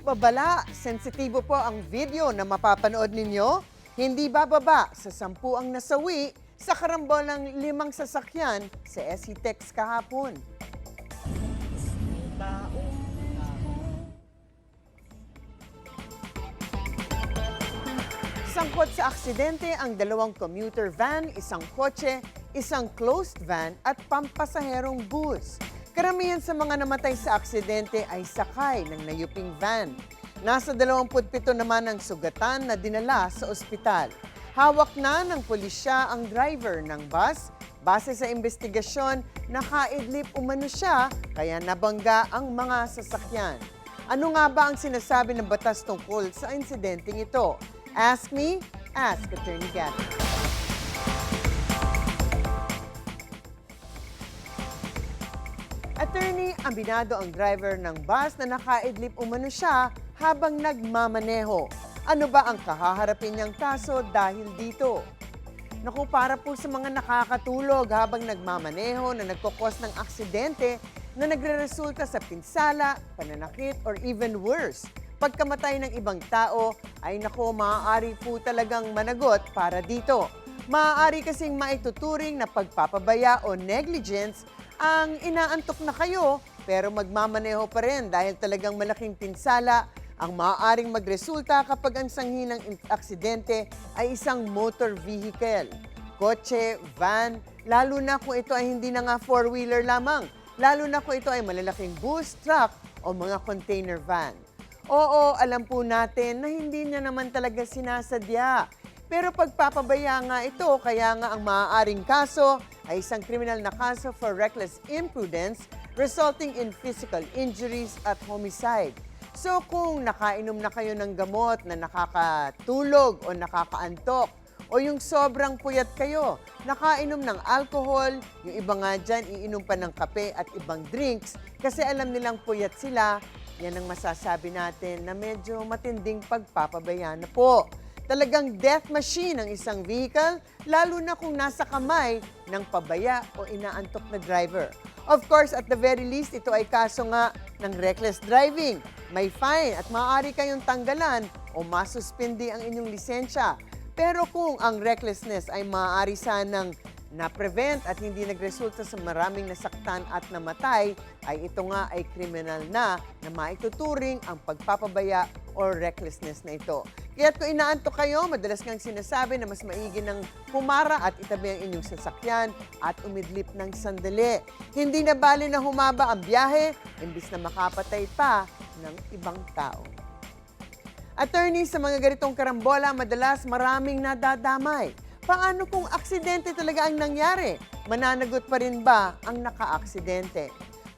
Babala, sensitibo po ang video na mapapanood ninyo. Hindi bababa sa 10 ang nasawi sa karambolang 5 sasakyan sa SCTEX kahapon. Sangkot sa aksidente ang 2 commuter van, isang kotse, isang closed van at pampasaherong bus. Karamihan sa mga namatay sa aksidente ay sakay ng nayuping van. Nasa 27 naman ang sugatan na dinala sa ospital. Hawak na ng pulisya ang driver ng bus. Base sa investigasyon, nakaidlip umano siya kaya nabangga ang mga sasakyan. Ano nga ba ang sinasabi ng batas tungkol sa insidenteng ito? Ask me, ask Attorney Gatto. Attorney, aminado ang driver ng bus na nakaidlip umano siya habang nagmamaneho. Ano ba ang kahaharapin niyang kaso dahil dito? Naku, para po sa mga nakakatulog habang nagmamaneho na nagkukos ng aksidente na nagreresulta sa pinsala, pananakit, or even worse, pagkamatay ng ibang tao, ay naku, maaari po talagang managot para dito. Maaari kasing maituturing na pagpapabaya o negligence ang inaantok na kayo pero magmamaneho pa rin dahil talagang malaking pinsala ang maaaring magresulta kapag ang sanhi ng aksidente ay isang motor vehicle, kotse, van, lalo na kung ito ay hindi na nga four-wheeler lamang, lalo na kung ito ay malalaking bus, truck o mga container van. Oo, alam po natin na hindi niya naman talaga sinasadya. Pero pagpapabaya nga ito, kaya nga ang maaaring kaso ay isang kriminal na kaso for reckless imprudence resulting in physical injuries at homicide. So kung nakainom na kayo ng gamot na nakakatulog o nakakaantok, o yung sobrang puyat kayo, nakainom ng alcohol, yung iba nga dyan iinom pa ng kape at ibang drinks kasi alam nilang puyat sila, yan ang masasabi natin na medyo matinding pagpapabaya na po. Talagang death machine ang isang vehicle, lalo na kung nasa kamay ng pabaya o inaantok na driver. Of course, at the very least, ito ay kaso nga ng reckless driving. May fine at maaari kayong tanggalan o masuspindi ang inyong lisensya. Pero kung ang recklessness ay maaari sanang na-prevent at hindi nagresulta sa maraming nasaktan at namatay, ay ito nga ay kriminal na maituturing ang pagpapabaya or recklessness na ito. Kaya't kung inaantok kayo, madalas kang sinasabi na mas maigi ng pumara at itabi ang inyong sasakyan at umidlip ng sandali. Hindi na bali na humaba ang biyahe, imbis na makapatay pa ng ibang tao. Attorney, sa mga ganitong karambola, madalas maraming nadadamay. Paano kung aksidente talaga ang nangyari? Mananagot pa rin ba ang naka-aksidente?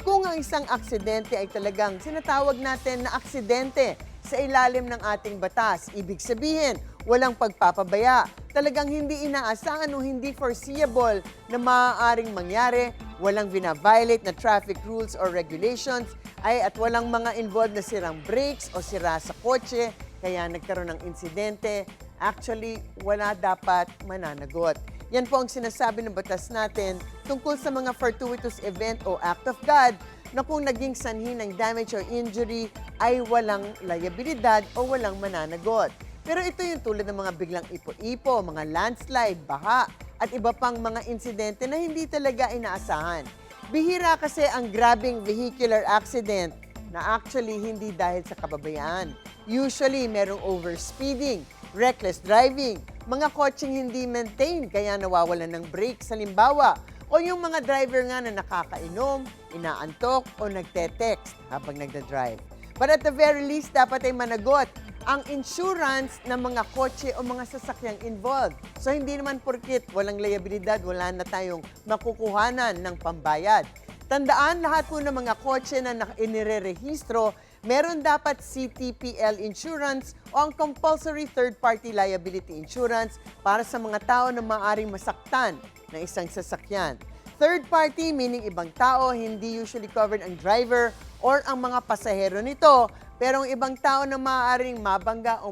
Kung ang isang aksidente ay talagang sinatawag natin na aksidente sa ilalim ng ating batas, ibig sabihin, walang pagpapabaya, talagang hindi inaasahan o hindi foreseeable na maaaring mangyari, walang vina-violate na traffic rules or regulations, at walang mga involved na sirang brakes o sira sa kotse, kaya nagkaroon ng insidente, actually, wala dapat mananagot. Yan po ang sinasabi ng batas natin tungkol sa mga fortuitous event o act of God na kung naging sanhi ng damage or injury ay walang liabilidad o walang mananagot. Pero ito yung tulad ng mga biglang ipo-ipo, mga landslide, baha, at iba pang mga insidente na hindi talaga inaasahan. Bihira kasi ang grabing vehicular accident na actually hindi dahil sa kababayaan. Usually, merong overspeeding, reckless driving, mga kotseng hindi maintain kaya nawawalan ng brakes halimbawa, o yung mga driver nga na nakakainom, inaantok o nagte-text habang nagda-drive. But at the very least, dapat ay managot ang insurance ng mga kotse o mga sasakyang involved. So hindi naman porkit walang liabilidad, wala na tayong makukuhanan ng pambayad. Tandaan, lahat po ng mga kotse na inirerehistro, meron dapat CTPL insurance o ang compulsory third-party liability insurance para sa mga tao na maaaring masaktan ng isang sasakyan. Third party, meaning ibang tao, hindi usually covered ang driver or ang mga pasahero nito, pero ang ibang tao na maaaring mabangga o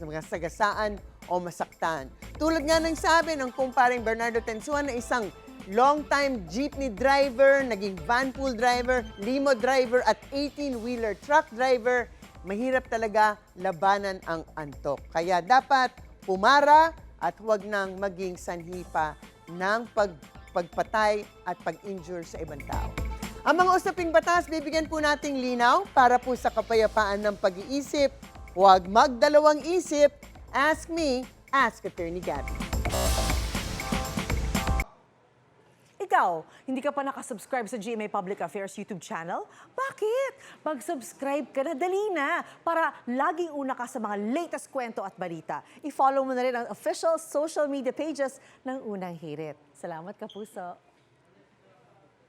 masagasaan o masaktan. Tulad nga ng sabi ng kumparing Bernardo Tensuan na isang long-time jeepney driver, naging van pool driver, limo driver at 18-wheeler truck driver, mahirap talaga labanan ang antok. Kaya dapat pumara at huwag nang maging sanhi pa ng pagpatay at pag-injure sa ibang tao. Ang mga usaping batas, bibigyan po nating linaw para po sa kapayapaan ng pag-iisip. Huwag magdalawang isip. Ask me, ask Attorney Gabby. Ikaw, hindi ka pa nakasubscribe sa GMA Public Affairs YouTube channel? Bakit? Mag-subscribe ka na, dali na, para laging una ka sa mga latest kwento at balita. I-follow mo na rin ang official social media pages ng Unang Hirit. Salamat, Kapuso.